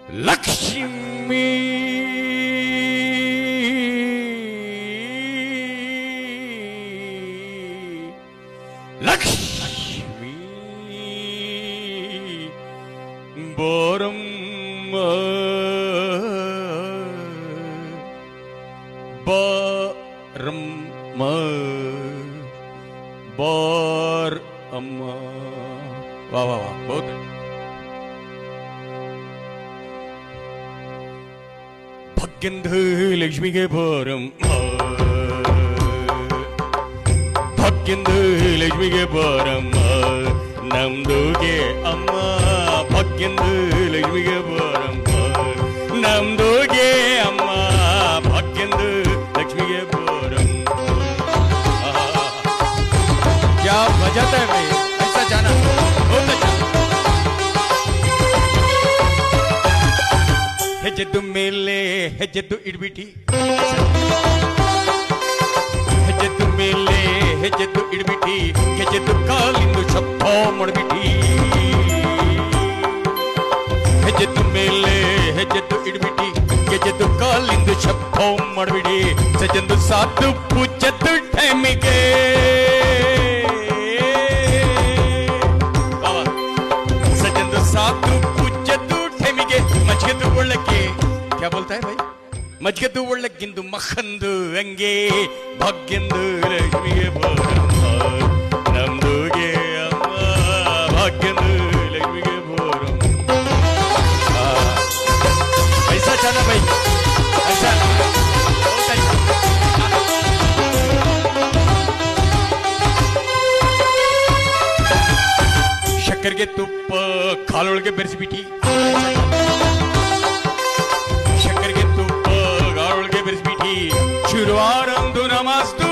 ಲಕ್ಷ್ಮೀ ಲಕ್ಷ್ಮೀ ಬೋರಮ್ಮ ಬಾರಮ್ಮ ಬಾರ್ ಅಮ್ಮ ವಾ ವಾ ವಾ ಬಹುತ್ ಭಾಗ್ಯಂದ ಲಕ್ಷ್ಮಿಗೆ ಬಾರಮ್ಮ ಭಾಗ್ಯಂದ ಲಕ್ಷ್ಮಿಗೆ ಬಾರಮ್ಮ ನಮ್ದೋಗೆ ಅಮ್ಮ ಭಾಗ್ಯಂದ ಲಕ್ಷ್ಮಿಗೆ ಬಾರಮ್ಮ ನಮ್ದೋಗೆ ಅಮ್ಮ ಭಾಗ್ಯಂದ ಲಕ್ಷ್ಮಿಗೆ ಬಾರಮ್ಮ क्या बजाता है भाई ऐसा जाना बहुत अच्छा ಹೆಜ್ಜೆದ್ದು ಮೇಲೆ ಹೆಜ್ಜೆದ್ದು ಇಡ್ಬಿಟ್ಟಿ ಹೆಜ್ಜೆದ್ದು ಮೇಲೆ ಹೆಜ್ಜೆದ್ದು ಇಡ್ಬಿಟ್ಟಿ ಹೆಜ್ಜೆದ್ದು ಕಾಲಿಂದು ಶಪ್ಪ ಮಾಡ್ಬಿಟ್ಟಿ ಹೆಜ್ಜೆದ್ದು ಮೇಲೆ ಹೆಜ್ಜೆದ್ದು ಇಡ್ಬಿಟ್ಟಿ ಹೆಜ್ಜೆದ್ದು ಕಾಲಿಂದು ಶಪ್ಪ ಮಾಡ್ಬಿಡಿ ಸಜ್ಜಂದು ಸಾತು ಪೂಜದ್ದು ಟೈಮಿಗೆ सातु पूज्यतु ठेमिगे मजगदु ಒಳ್ಳಕ್ಕೆ क्या बोलता है भाई मजगदु ಒಳ್ಳಕ್ಕಿಂದು ಮಖಂದು ಹಂಗೆ ಭಾಗ್ಯಂದು ಲಕ್ಷ್ಮಿಗೆ ಬಾರಮ್ಮ ನಮ್ದುಗೆ ಅಮ್ಮ ಭಾಗ್ಯಂದು ಲಕ್ಷ್ಮಿಗೆ ಬಾರಮ್ಮ ऐसा जाना भाई ऐसा ಶಕ್ಕರ್ಗೆ ತುಪ್ಪ ಕಾಲೊಳಗೆ ಬೆರೆಸಿಬಿಟ್ಟಿ ಶಕ್ಕರ್ಗೆ ತುಪ್ಪ ಕಾಲೊಳಗೆ ಬೆರೆಸಿಬಿಟ್ಟಿ ಶುರುವಾರಂದು ನಮಸ್ತು